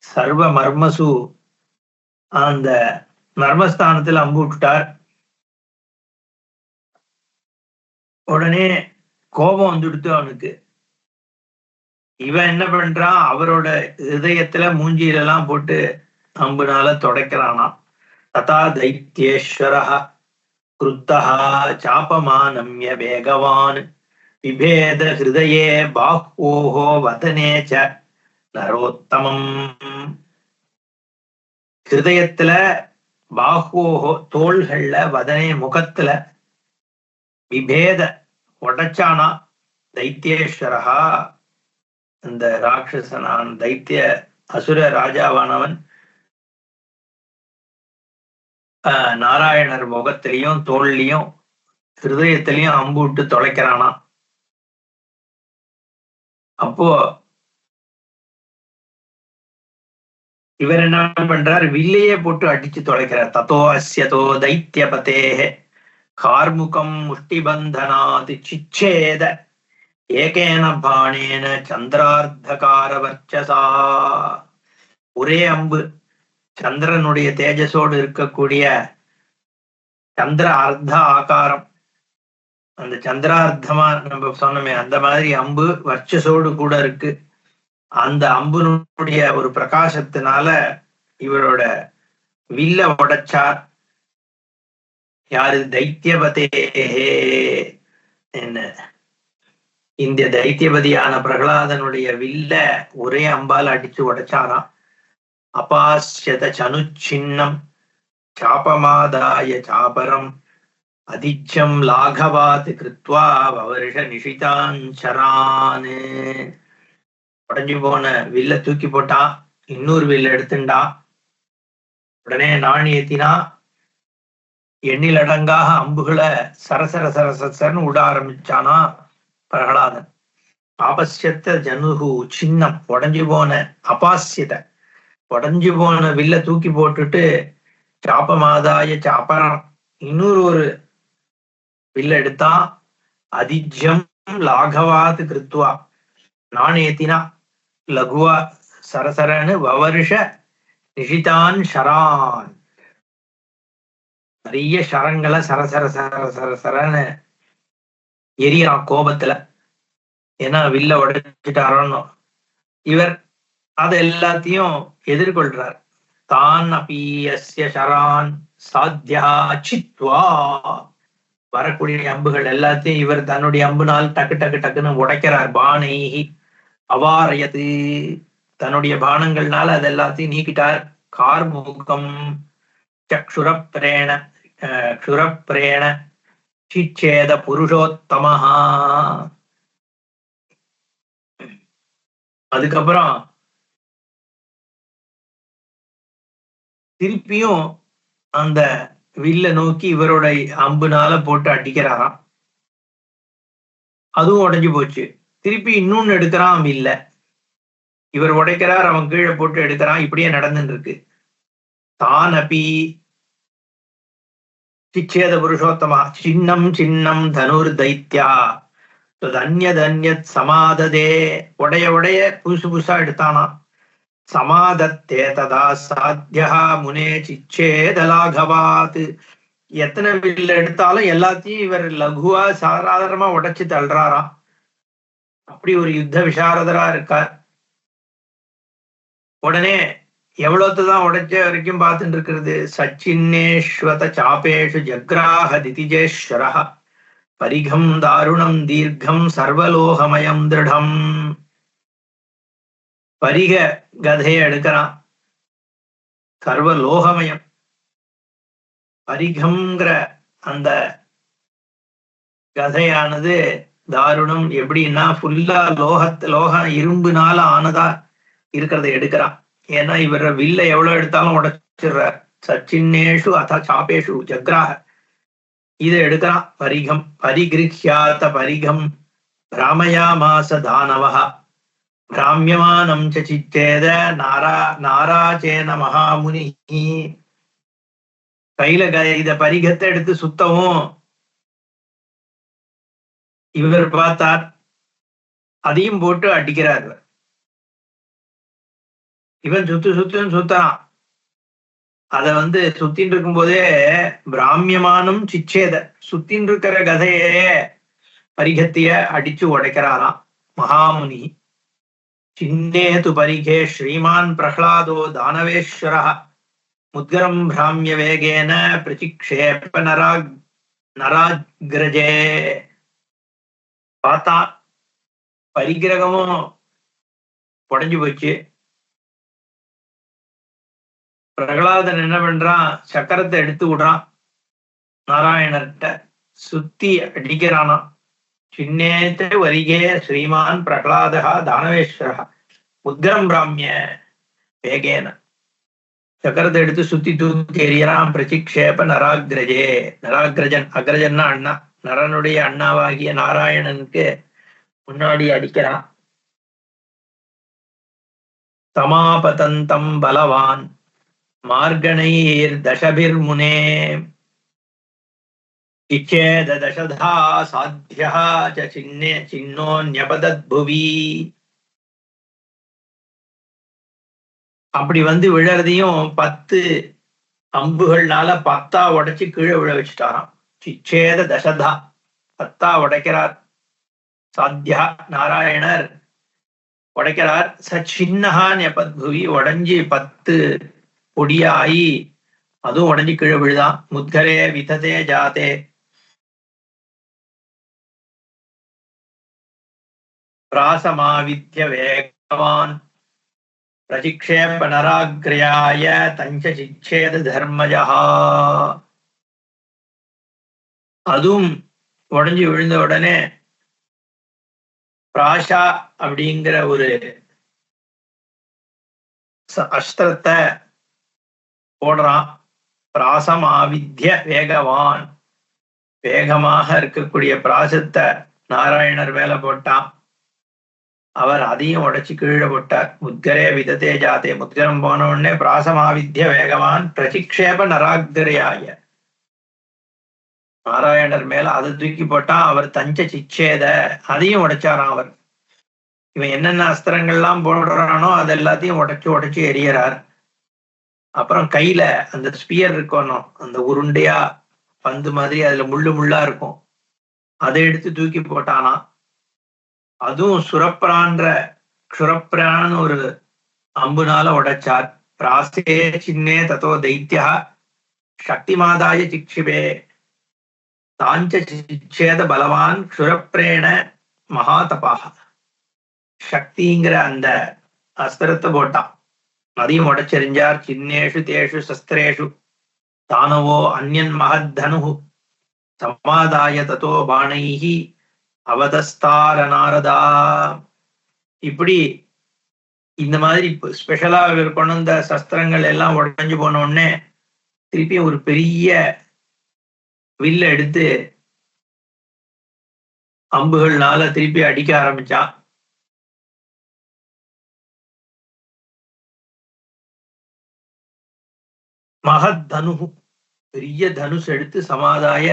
சர்வ மர்மசு, அந்த மர்மஸ்தானத்தில் அம்பு விட்டுட்டார். உடனே கோபம் வந்துடுத்து அவனுக்கு. இவன் என்ன பண்றான், அவரோட இதயத்துல மூஞ்சியிலெல்லாம் போட்டு அம்புனால தொடைக்கிறானா. ததா தைத்யேஸ்வரः क्रुद्धः चापमानम्य वेगवान् बिभेद हृदये बाह्वोः वदने च नरोत्तमम्. ஹிருதயத்துல, பாஹ்வோஹோ தோள்கள்ல, வதனே முகத்துல, விபேத உடைச்சானா. தைத்தியேஸ்வரஹா அந்த ராட்சசனான் தைத்திய அசுர ராஜாவானவன் நாராயணர் முகத்திலையும் தோல்லையும் ஹிருதயத்திலையும் அம்பு விட்டு தொலைக்கிறானா. அப்போ இவர் என்ன பண்றார், வில்லையே போட்டு அடிச்சு தொலைக்கிறார். ததோ அஸ்யதோ தைத்தியபதே கார்முகம் முஷ்டிபந்தனாத் சிச்சேத ஏகேன பாணேன சந்திரார்த்தகார வர்ச்சசா. ஒரே அம்பு, சந்திரனுடைய தேஜஸோடு இருக்கக்கூடிய சந்திர அர்த்த ஆகாரம், அந்த சந்திரார்த்தமா நம்ம சொன்னோமே அந்த மாதிரி அம்பு வர்ச்சசோடு கூட இருக்கு. அந்த அம்புனுடைய ஒரு பிரகாசத்தினால இவரோட வில்ல உடைச்சார். யாரு, தைத்தியபதே. என்ன, இந்த தைத்தியபதியான பிரகலாதனுடைய வில்ல ஒரே அம்பால் அடிச்சு உடைச்சாராம். அபாஸ்யத சனுச்சின்னம் சாபமாதாய சாபரம் அதிஜ்யம் லாகவாத் கிருத்வா வவர்ஷ நிஷிதாஞ்சரான். உடஞ்சி போன வில்ல தூக்கி போட்டான், இன்னொரு வில்ல எடுத்துட்டான். உடனே நாணயத்தினா எண்ணிலடங்காக அம்புகளை சரசர சரசரன்னு விட ஆரம்பிச்சானா பிரகலாதன். ஆபஸ்யத்த ஜனுகு சின்னம், உடஞ்சி போன, அபாஸ்யத உடஞ்சி போன வில்ல தூக்கி போட்டுட்டு சாப்பமாதாய சாப்பரம் இன்னொரு ஒரு வில்ல எடுத்தான். அதிஜ்யம் லாகவாத் கிருத்வா நாணயத்தினா லகுவா சரசரன்னு வவர்ஷ நிஷிதான் ஷரான். நிறைய ஷரங்களை சரசர சரசரன்னு எரியான் கோபத்துல. ஏன்னா வில்ல உடைச்சிட்டாரோன்னு. இவர் அது எல்லாத்தையும் எதிர்கொள்றார். தான் அபியஸ்ய ஷரான் சாத்யா சித்வா. வரக்கூடிய அம்புகள் எல்லாத்தையும் இவர் தன்னுடைய அம்புனால் டக்கு டக்கு டக்குன்னு உடைக்கிறார். பாணைஹி அவாரயது, தன்னுடைய பானங்கள்னால அது எல்லாத்தையும் நீக்கிட்டார். கார்முகம் சக்ஷுரப்ரேண க்ஷுரப்ரேண சிச்சேத புருஷோத்தமஹா. அதுக்கப்புறம் திருப்பியும் அந்த வில்ல நோக்கி இவரோட அம்புனால போட்டு அடிக்கிறாராம். அதுவும் உடைஞ்சு போச்சு. திருப்பி இன்னொன்னு எடுக்கிறான் வில்ல. இவர் உடைக்கிறார், அவன் கீழே போட்டு எடுக்கிறான். இப்படியே நடந்துட்டு இருக்கு. தான் அப்பி சிச்சேத புருஷோத்தமா சின்னம் சின்னம் தனுர் தைத்யா தன்யத் சமாததே. உடைய புதுசு புதுசா எடுத்தானா. சமாதத்தே ததா சாத்தியா முனே சிச்சேதலாகவாத். எத்தனை வில்ல எடுத்தாலும் எல்லாத்தையும் இவர் லகுவா சாதாரணமா உடைச்சு தள்ளுறாராம். அப்படி ஒரு யுத்த விசாரதரா இருக்கார். உடனே எவ்வளவுதான் உடைச்ச வரைக்கும் பார்த்துட்டு இருக்கிறது. சச்சின்னேஸ்வத சாபேஷு ஜக்ராஹ திதிஜேஸ்வரஹ பரிகம் தாருணம் தீர்க்கம் சர்வலோகமயம் திருடம். பரிக கதையை எடுக்கிறான். சர்வலோகமயம் பரிகம்ங்கிற அந்த கதையானது தாருணம். எப்படின்னா ஃபுல்லா லோகம் இரும்புனால ஆனதா இருக்கிறத எடுக்கிறான். ஏன்னா இவர வில்ல எவ்வளவு எடுத்தாலும் உடைச்சிடுறார். சச்சின்னேஷு அத சாப்பேஷு ஜக்ராக இதை எடுக்கிறான். பரிகம் பரிகிருஹ்யாத பரிகம் ராமயாமாச தானவஹ பிராமியமானம் சிச்சேத நாராச்சேன மகாமுனி. கையில இத பரிகத்தை எடுத்து சுத்தவும் இவர் பார்த்தார். அதையும் போட்டு அடிக்கிறார். இவன் சுத்துன்னு சுத்தறான். அத சுத்தின் இருக்கும் போதே பிராமியமானம் சிச்சேத சுத்தின் இருக்கிற கதையே பரிகத்திய அடிச்சு உடைக்கிறாராம் மகாமுனி. சின்னேது பரிகே ஸ்ரீமான் பிரஹ்லாதோ தானவேஸ்வரः முத்கரம் பிராமிய வேகேன பிரதிக்ஷேப நராக்ரஜே. பார்த்தா பரிகிரகமும் உடைஞ்சு போச்சு. பிரகலாதன் என்ன பண்றான், சக்கரத்தை எடுத்து விடுறான், நாராயணர்கிட்ட சுத்தி அடிக்கிறானா. சின்னேத்து வரிகே ஸ்ரீமான் பிரகலாதா தானவேஸ்வரா முத்கரம் பிராமிய வேகேன. சக்கரத்தை எடுத்து சுத்தி தூக்கி எறியறான். பிரதிக்ஷேப நராக்ரஜே. நராக்ரஜன், அக்ரஜன்னா அண்ணா, நரனுடைய அண்ணாவாகிய நாராயணனுக்கு முன்னாடி அடிக்கிறான். தமாபதந்தம் பலவான் மார்கணைர் தசபிர்முனே இச்சேத தசதா சாத்யா சின்னே சின்னோன்யபதத் புவி. அப்படி வந்து விழறதையும் 10 அம்புகள்னால 10 உடைச்சு கீழே விழ வச்சுட்டாராம். சிச்சேத தசதா 10 உடைக்கிறார். சாத்யா நாராயணர் உடைக்கிறார். சின்னஹா ஞபத்புவி உடைஞ்சி 10 பொடியாயி அதுவும் உடைஞ்சு கீழே விழுதான். முத்கரே விததே ஜாதே. பிராசமாவித்ய வேகவான் பிரதிக்ஷேப நராக்ரயாய தஞ்ச சிச்சேத தர்மஜா. அதுவும் உடைஞ்சு விழுந்த உடனே பிராஷா அப்படிங்கிற ஒரு அஸ்திரத்தை போடுறான். பிராசம் ஆவித்ய வேகவான், வேகமாக இருக்கக்கூடிய பிராசத்தை நாராயணர் மேல போட்டான். அவர் அதையும் உடைச்சு கீழே போட்டார். முத்கரே விததே ஜாதே. முத்கரம் போன உடனே பிராசமாவித்ய வேகவான் பிரதிக்ஷேப நராக்ரயாய. நாராயணர் மேல அதை தூக்கி போட்டான். அவர் தஞ்ச சிச்சேத, அதையும் உடைச்சாராம். அவர் இவன் என்னென்ன அஸ்திரங்கள்லாம் போடுறானோ அது எல்லாத்தையும் உடைச்சு எரியறார். அப்புறம் கையில அந்த ஸ்பியர் இருக்கணும், அந்த உருண்டையா பந்து மாதிரி அதுல முள்ளா இருக்கும், அதை எடுத்து தூக்கி போட்டானா. அதுவும் சுரப்ரான்னு ஒரு அம்புனால உடைச்சார். பிராசே சின்னே தத்தோ தைத்தியா சக்திமாதாய சிக்ஷிபே தாஞ்ச சிச்சேத பலவான் சுரப்ரேண மகாதபாக. சக்திங்கிற அந்த அஸ்திரத்தை போட்டான், அதையும் உடைச்செறிஞ்சார். சின்னேஷு தேஷு சஸ்திரேஷு தானவோ அந்யன் மகத்தனு சமாதாய தத்தோ பாணைஹி அவதஸ்தார நாரதா. இப்படி இந்த மாதிரி ஸ்பெஷலா கொண்டு வந்த சஸ்திரங்கள் எல்லாம் உடைஞ்சு போன உடனே திருப்பி ஒரு பெரிய வில்ல எடுத்து அம்புகள்னால திருப்பி அடிக்க ஆரம்பிச்சான். மகத்தனு, பெரிய தனுஷ் எடுத்து சமாதாய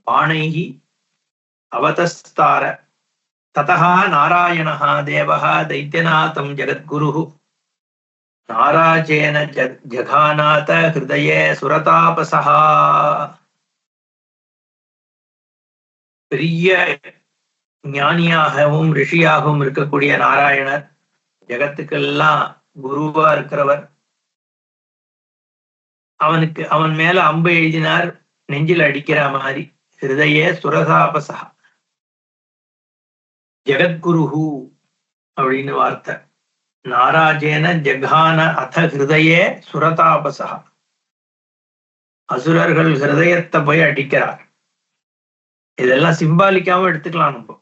பாணைகி அவதஸ்தார. ததா நாராயணஹ தேவஹ தைத்யநாதம் ஜகத்குரு நாராஜேன ஜகாநாத ஹிருதயே சுரதாபசஹ. பெரிய ஞானியாகவும் ரிஷியாகவும் இருக்கக்கூடிய நாராயணர், ஜகத்துக்கெல்லாம் குருவா இருக்கிறவர், அவன் மேல அம்பு எழுதினார், நெஞ்சில் அடிக்கிற மாதிரி. ஹிருதயே சுரதாபசா, ஜெகத்குரு அப்படின்னு வார்த்தை. நாராஜேன ஜகான அத ஹிருதயே சுரதாபசா, அசுரர்கள் ஹிருதயத்தை போய் அடிக்கிறார். இதெல்லாம் சிம்பாலிக்காம எடுத்துக்கலாம். நம்ம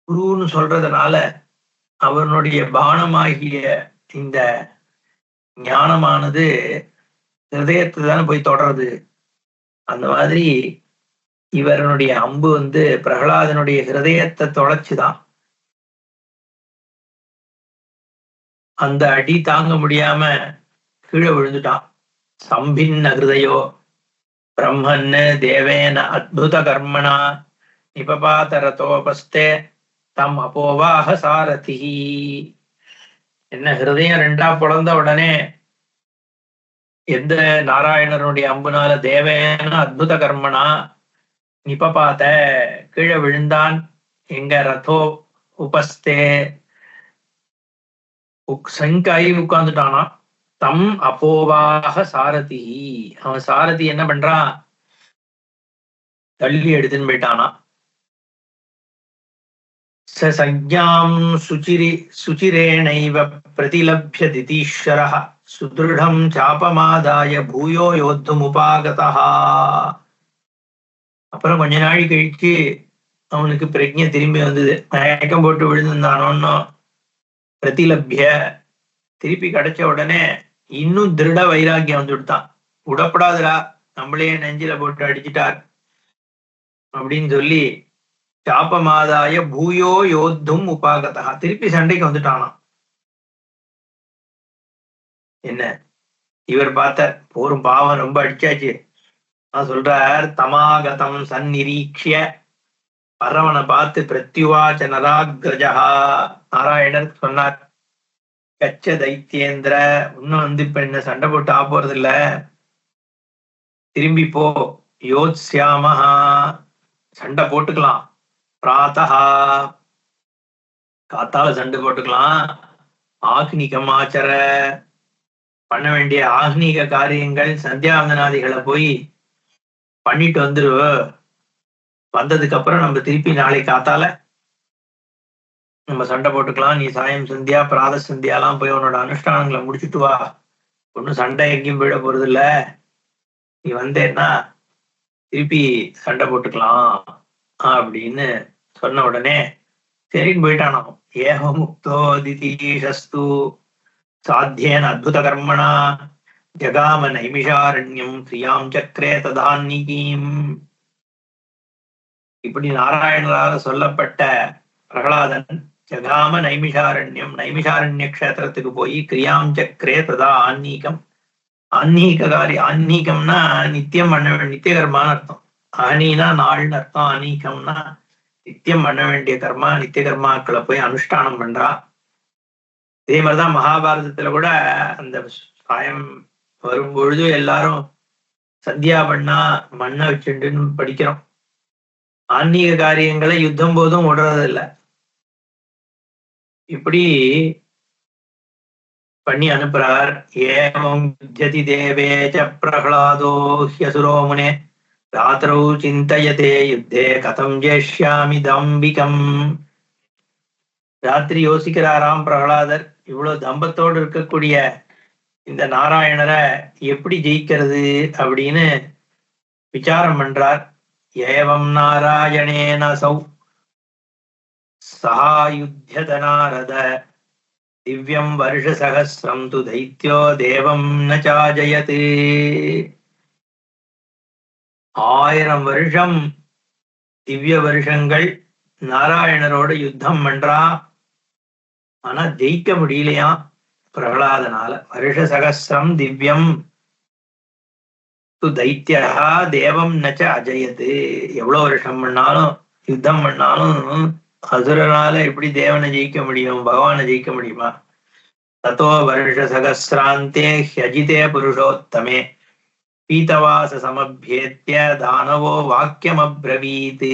குருன்னு சொல்றதுனால அவனுடைய பானமாகிய இந்த ஞானமானது ஹிருதயத்தை தானே போய் தொடறது. அந்த மாதிரி இவருடைய அம்பு பிரகலாதனுடைய ஹிருதயத்தை தொலைச்சுதான். அந்த அடி தாங்க முடியாம கீழே விழுந்துட்டான். சம்பின்ன ஹிருதயோ பிரம்மன்னு தேவேன அத்புத கர்மணா நிபபாத ரதோபஸ்தே தம் அபோவாக சாரதி. என்ன, ஹிருதயம் 2ஆ பொளந்த உடனே எந்த நாராயணனுடைய அம்புனால தேவேன அத்புத கர்மனா நிபபாத கீழே விழுந்தான். எங்க ரதோ உபஸ்தே, சங்காயி உட்கார்ந்துட்டானா. தம் அப்போவாக சாரதி, அவன் சாரதி என்ன பண்றான், தள்ளி எடுத்துன்னு போயிட்டானா. சஞ்ஞாம் சுச்சிரேணைவ பிரதிலப்ய திதீஸ்வரः சுத்ருடம் சாபமாதாய பூயோ யோத்துமுபாகதः. அப்புறம் கொஞ்ச நாள் கழிச்சு அவனுக்கு பிரஜை திரும்பி வந்தது. மயக்கம் போட்டு விழுந்திருந்தானோன்னு பிரதிலப்ய திருப்பி கிடைச்ச உடனே இன்னும் திருட வைராக்கியம் வந்து விட்டான். விடப்படாதுடா, நம்மளே நெஞ்சில போட்டு அடிச்சிட்டார் அப்படின்னு சொல்லி சாபமாதாய பூயோ யோத்தும் உபாகதா, திருப்பி சண்டைக்கு வந்துட்டானாம். என்ன இவர் பார்த்தார், போரும் பாவம் ரொம்ப அடிச்சாச்சு. சொல்றார், தமாகதம் சந்நிரீக்ஷிய, பரவனை பார்த்து பிரத்யுவாச்ச நராக்ரஜா, நாராயணர் சொன்னார், கச்ச தைத்தியேந்திர, இன்னும் இப்ப என்ன சண்டை போட்டு போறது இல்ல, திரும்பி போ. யோத்ஸ்யாமஹா, சண்டை போட்டுக்கலாம். பிராத்தஹா, காத்தால சண்டை போட்டுக்கலாம். ஆக்னிகமாச்சர, பண்ண வேண்டிய ஆக்னிக காரியங்கள் சந்தியாவந்தனாதிகளை போய் பண்ணிட்டு வந்துரு. வந்ததுக்கு அப்புறம் நம்ம திருப்பி நாளை காத்தால நம்ம சண்டை போட்டுக்கலாம். நீ சாயம் சந்தியா பிராத சந்தியாலாம் போய் உன்னோட அனுஷ்டானங்களை முடிச்சுட்டு வா. ஒன்னும் சண்டை எங்கேயும் போயிட போறது இல்ல. நீ வந்தேன்னா திருப்பி சண்டை போட்டுக்கலாம் அப்படின்னு சொன்ன உடனே சரின்னு போயிட்டானோ. ஏக முக்தோ திதீஷஸ்து சாத்தியேன அத்புத கர்மணா ஜகாம நைமிஷாரண்யம் கிரியாம் சக்கரே ததான்னிகீம். இப்படி நாராயணராக சொல்லப்பட்ட பிரகலாதன் ஜகாம நைமிஷாரண்யம், நைமிஷாரண்ய கஷேத்திரத்துக்கு போய் கிரியாம் சக்கரே ததா ஆன்மீகம், ஆன்மீக காரியம், ஆன்மீகம்னா நித்தியம் பண்ண வேண்டிய நித்திய கர்மான்னு அர்த்தம். ஆனீனா நாள்னு அர்த்தம், ஆன்மீகம்னா நித்தியம் பண்ண வேண்டிய கர்மா, நித்திய கர்மாக்களை போய் அனுஷ்டானம் பண்றா. இதே மாதிரிதான் மகாபாரதத்துல கூட அந்த சாயம் வரும்பொழுது எல்லாரும் சந்தியா பண்ணா மண்ணை வச்சுட்டுன்னு படிக்கிறோம். ஆன்மீக காரியங்களை யுத்தம் போதும் விடுறதில்லை. இப்படி பண்ணி அனுப்புறார். ஏவம் யுத்யதி தேவேச்ச பிரஹ்லாதோ ஹ்யசுரோ முனே ராத்திரௌ சிந்தயதே யுத்தே கதம் ஜெஷ்யாமி தம்பிகம். ராத்திரி யோசிக்கிறாராம் பிரகலாதர், இவ்வளவு தம்பத்தோடு இருக்கக்கூடிய இந்த நாராயணரை எப்படி ஜெயிக்கிறது அப்படின்னு விசாரம் பண்றார். ஏவம் நாராயணேன சௌ சஹாயுத்யத நாரத திவ்யம் வருஷ சகஸ்ரம் து தைத்யோ தேவம் ந சாஜயத். 1000 வருஷம் திவ்ய வருஷங்கள் நாராயணரோட யுத்தம் பண்றா. ஆனா ஜெயிக்க முடியலையா பிரகலாதனால. வருஷ சகஸ்ரம் திவ்யம் து தைத்யா தேவம் நச்ச அஜயத். எவ்வளவு வருஷம் பண்ணாலும் யுத்தம் பண்ணாலும் அசுரனால எப்படி தேவனை ஜெயிக்க முடியும், பகவானை ஜெயிக்க முடியுமா? தத்தோ வருஷ சகசிராந்தே ஹ்யஜிதே புருஷோத்தமே பீதவாச சமபேத்ய தானவோ வாக்கியம் அப்ரவீத்.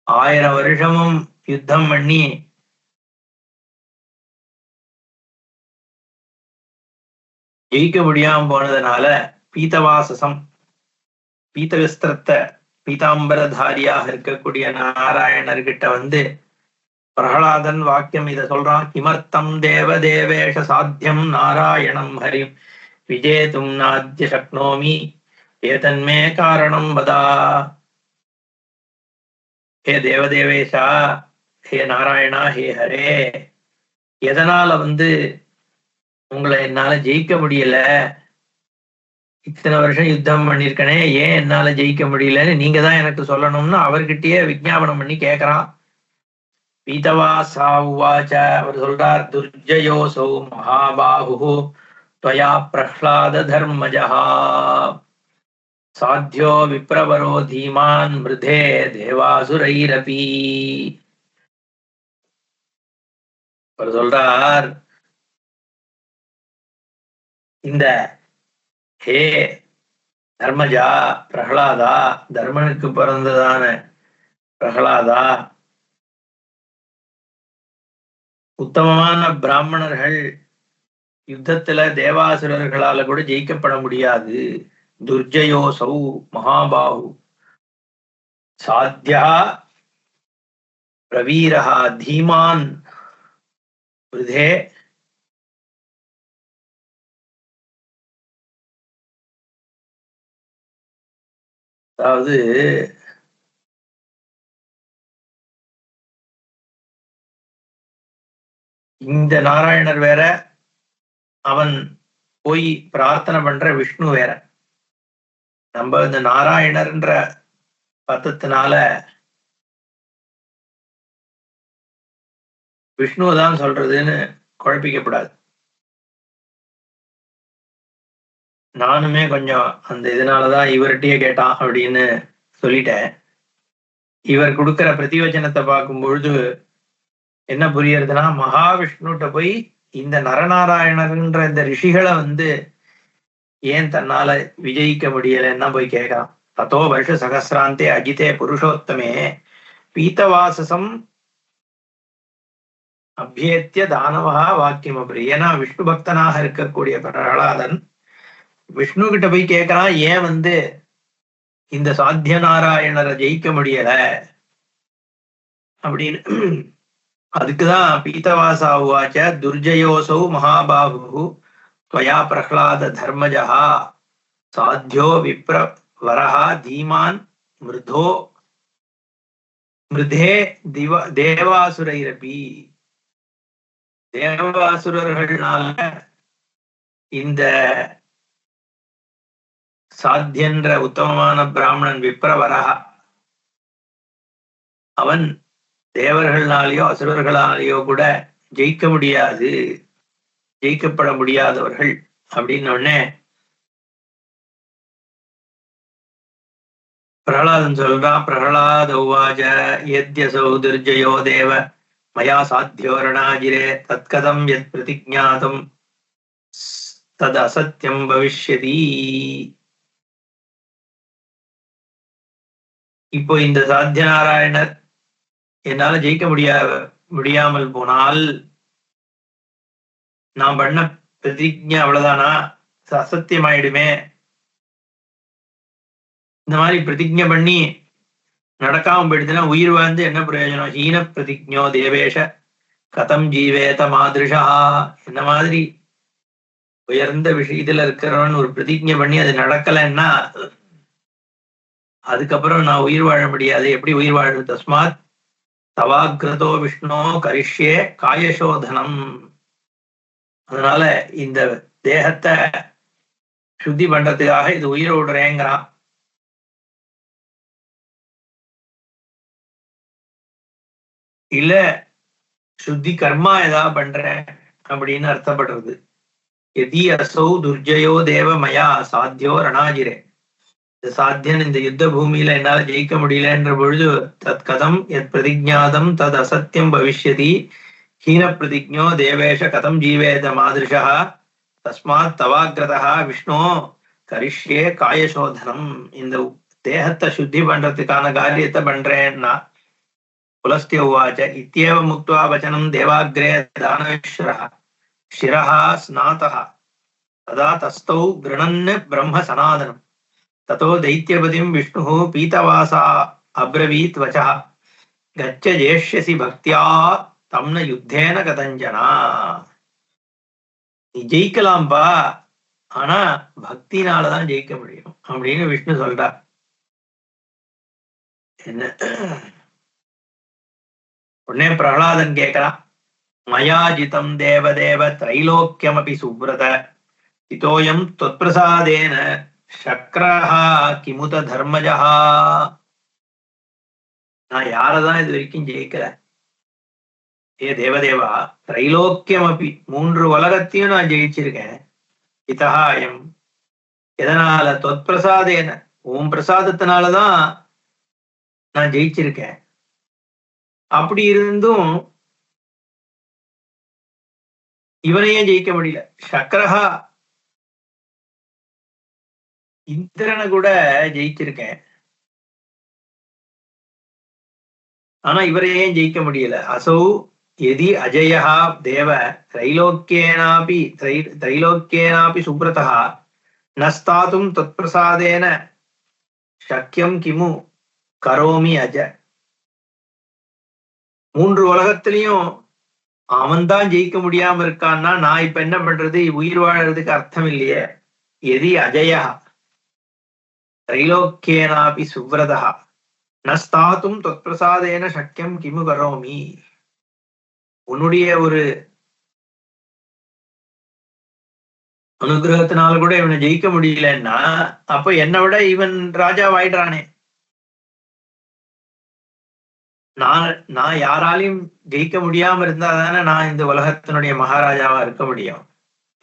1000 வருஷமும் யுத்தம் பண்ணி ஜெயிக்க முடியாம போனதுனால பீதவாசசம், பீதவிஸ்திரத்தை பீதாம்பரதாரியாக இருக்கக்கூடிய நாராயணர்கிட்ட பிரகலாதன் வாக்கியம் இத சொல்றான். கிமர்த்தம் தேவ தேவேஷ சாத்தியம் நாராயணம் ஹரிம் விஜேதும் நாத்ய சக்னோமி ஏதன்மே காரணம் வதா. ஹே தேவதேவேஷா, ஹே நாராயணா, ஹே ஹரே, எதனால உங்களை என்னால ஜெயிக்க முடியல? இத்தனை வருஷம் யுத்தம் பண்ணிருக்கனே, ஏன் என்னால ஜெயிக்க முடியலன்னு நீங்க தான் எனக்கு சொல்லணும்னு அவர்கிட்டயே விஜாபனம் பண்ணி கேட்கிறான். பீதவாசா உவாச்ச, அவர் சொல்றார், துர்ஜயோசோ மகாபாஹு त्वया प्रह्लाद धर्मजः साध्यो विप्रवरो धीमान् मृधे देवासुरैरपि. அவர் சொல்றார், இந்த ஹே தர்மஜா, பிரகலாதா, தர்மனுக்கு பிறந்ததான பிரகலாதா, உத்தமமான பிராமணர்கள் யுத்தத்துல தேவாசுரர்களால கூட ஜெயிக்கப்பட முடியாது. துர்ஜயோசௌ மகாபாஹு சாத்யா பிரவீரஹா தீமான் விருதே அதாவது இந்த நாராயணர் வேற, அவன் போய் பிரார்த்தனை பண்ற விஷ்ணு வேற. நம்ம இந்த நாராயணர்ன்ற பத்தத்தினால விஷ்ணுதான் சொல்றதுன்னு குழப்பிக்கப்படாது. நானுமே கொஞ்சம் அந்த இதனாலதான் இவர்கிட்டயே கேட்டான் அப்படின்னு சொல்லிட்டேன். இவர் கொடுக்கிற பிரதிவச்சனத்தை பார்க்கும் பொழுது என்ன புரியறதுன்னா, மகாவிஷ்ணுட்ட போய் இந்த நரநாராயணர்ன்ற இந்த ரிஷிகளை ஏன் தன்னால விஜயிக்க முடியலன்னா போய் கேட்கறான். தத்தோ வருஷ சகசிராந்தே அஜிதே புருஷோத்தமே பீத்தவாசசம் அபியேத்திய தானவா வாக்கியம் அப்படி. ஏன்னா விஷ்ணு பக்தனாக இருக்கக்கூடிய பிரகலாதன் விஷ்ணு கிட்ட போய் கேட்கறான், ஏன் இந்த சாத்திய நாராயணரை ஜெயிக்க முடியல அப்படின்னு. அதுக்குதான் பீத்தவாசா உவாச்ச துர்ஜயோசௌ மகாபாகு त्वया प्रह्लाद धर्मजः साध्यो विप्र वरः धीमान् मृधो मृधे தேவாசுரைரபி. தேவாசுரர்களால இந்த சாத்தியன்ற உத்தமமான பிராமணன் விப்ரவரஹ, அவன் தேவர்களாலேயோ அசுரர்களாலேயோ கூட ஜெயிக்க முடியாது, ஜெயிக்கப்பட முடியாதவர்கள் அப்படின்னு உடனே பிரகலாதன் சொல்றான். பிரகலாத உவாச்ச யத்யசௌ துர்ஜயோ தேவ மயா சாத்தியோ ரணாஜிரே தத்கதம் யத் பிரதிஜ்ஞாதம் தத் அசத்தியம் பவிஷ்யதி. இப்போ இந்த சாத்திய நாராயணர் என்னால ஜெயிக்க முடியாமல் போனால் நான் பண்ண பிரதிஜ்ஞை அவ்வளவுதானா, அசத்தியம் ஆயிடுமே. இந்த மாதிரி பிரதிஜ்ஞை பண்ணி நடக்காம போயிடுச்சுன்னா உயிர் வாழ்ந்து என்ன பிரயோஜனம்? ஹீன பிரதிஜ்ஞோ தேவேஷ கதம் ஜீவேத மாதிருஷா. இந்த மாதிரி உயர்ந்த விஷயத்துல இருக்கிறவன் ஒரு பிரதிஜ்ஞை பண்ணி அது நடக்கலைன்னா அதுக்கப்புறம் நான் உயிர் வாழ முடியாது. எப்படி உயிர் வாழ்றது? தஸ்மாத் தவாகிரதோ விஷ்ணோ கரிஷ்யே காயசோதனம். அதனால இந்த தேகத்தை சுத்தி பண்றதுக்காக இது உயிரை விடுறேங்கிறான். இல்ல சுத்தி கர்மா ஏதாவது பண்றேன் அப்படின்னு அர்த்தப்படுறது. எதி அசௌ துர்ஜயோ தேவ மயா சாத்தியோ ரணாஜிரே. இந்த சாத்தியன் இந்த யுத்த பூமியில என்னால ஜெயிக்க முடியலன்ற பொழுது தத் கதம் எத் பிரதிஜ்ஞாதம் தத் அசத்தியம் பவிஷ்யதி ஹீன பிரதிஜ்ஞோ தேவேஷ கதம் ஜீவேத மாதிருஷா தஸ்மாத் தவாகிரதா விஷ்ணு கரிஷ்யே காயசோதனம். இந்த தேகத்தை சுத்தி பண்றதுக்கான காரியத்தை பண்றேன்னா. புலஸ்திய உவாச்ச இத்யேவ முக்த்வா வச்சனம் தேவாக்ரே தானவேஸ்வரः சிரः ஸ்நாதः ததா தஸ்தௌ கிருணன் பிரம்ம சனாதனம் ததோ தைத்யபதிம் விஷ்ணுः பீதவாசா அப்ரவீத் வச்சः கச்ச ஜேஷ்யசி பக்தியா தம்ன யுத்தேன கதஞ்சனா. நீ ஜெயிக்கலாம்பா, ஆனா பக்தினாலதான் ஜெயிக்க முடியும் அப்படின்னு விஷ்ணு சொல்றார். என்ன உடனே பிரகலாதன் கேட்கிறான், மயாஜிதம் தேவதேவ திரைலோக்கியமபி சுப்ரத இதோயம் தொத்பிரசாதேன சக்ரஹா கிமுத தர்மஜா. நான் யாரதான் இது வரைக்கும் ஜெயிக்கல. ஏ தேவதேவா, திரைலோக்கியமபி, 3 உலகத்தையும் நான் ஜெயிச்சிருக்கேன். இதஹாயம், எதனால? தொத்பிரசாதேன, உன் பிரசாதத்தினாலதான் நான் ஜெயிச்சிருக்கேன். அப்படி இருந்தும் இவனையே ஜெயிக்க முடியல. சக்கரஹா, இந்திரனை கூட ஜெயிச்சிருக்கேன், ஆனா இவரையே ஜெயிக்க முடியல. அசௌ यदि अजयः देव त्रैलोक्येनापि सुब्रतः न स्थातुं तत्प्रसादेन शक्यं किमु करोमि अज. மூன்று உலகத்திலையும் அவன் தான் ஜெயிக்க முடியாம இருக்கான்னா நான் இப்ப என்ன பண்றது? உயிர் வாழறதுக்கு அர்த்தம் இல்லையே. எதி அஜயா त्रैलोक्येनापि सुव्रतः न स्थातुं त्वत्प्रसादेन शक्यं किमु करोमि. உன்னுடைய ஒரு அனுகிரகத்தினால கூட இவனை ஜெயிக்க முடியலன்னா அப்ப என்னை விட இவன் ராஜாவாயிடுறானே. நான் யாராலையும் ஜெயிக்க முடியாம இருந்தா தானே நான் இந்த உலகத்தினுடைய மகாராஜாவா இருக்க முடியும்.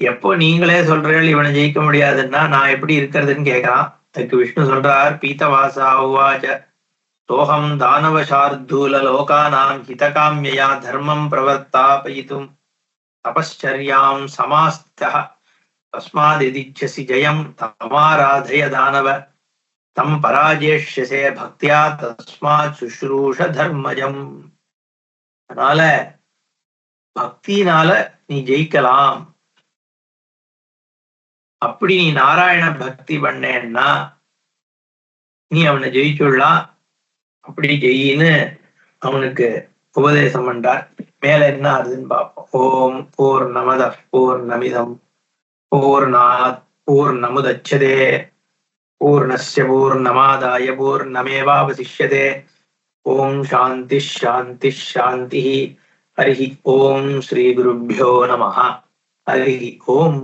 எப்போ நீங்களே சொல்றீர்கள் இவனை ஜெயிக்க முடியாதுன்னா நான் எப்படி இருக்கிறதுன்னு கேட்கறான். அதுக்கு விஷ்ணு சொல்றார், பீத்தவாசா உவாச்ச தோஹம் தானவசார்தூல லோகானாம் ஹிதகாம்யயா தர்மம் பிரவர்த்தாபயிதும் தபஸ்சர்யாம் சமாஸ்தः தஸ்மாதிதிச்சசி ஜெயம் தமாராதய தானவ தம் பராஜேஷ்யசே பக்தியா தஸ்மாத் சுஷ்ரூஷ தர்மஜம். அதனால பக்தினால நீ ஜெயிக்கலாம். அப்படி நீ நாராயண பக்தி பண்ணேன்னா நீ அவனை ஜெயிச்சுடலாம். அப்படி ஜெயின்னு அவனுக்கு உபதேசம் பண்றார். மேல என்ன ஆகுதுன்னு பார்ப்போம். ஓம் பூர்ணமத பூர்ணமிதம் பூர்ணாத் பூர்ணமுதச்யதே பூர்ணஸ்ய பூர்ணமாதாய பூர்ணமேவாவசிஷ்யதே. ஓம் சாந்தி சாந்தி சாந்தி. ஹரி ஓம் ஸ்ரீ குருभ्यो நமः. ஹரி ஓம்.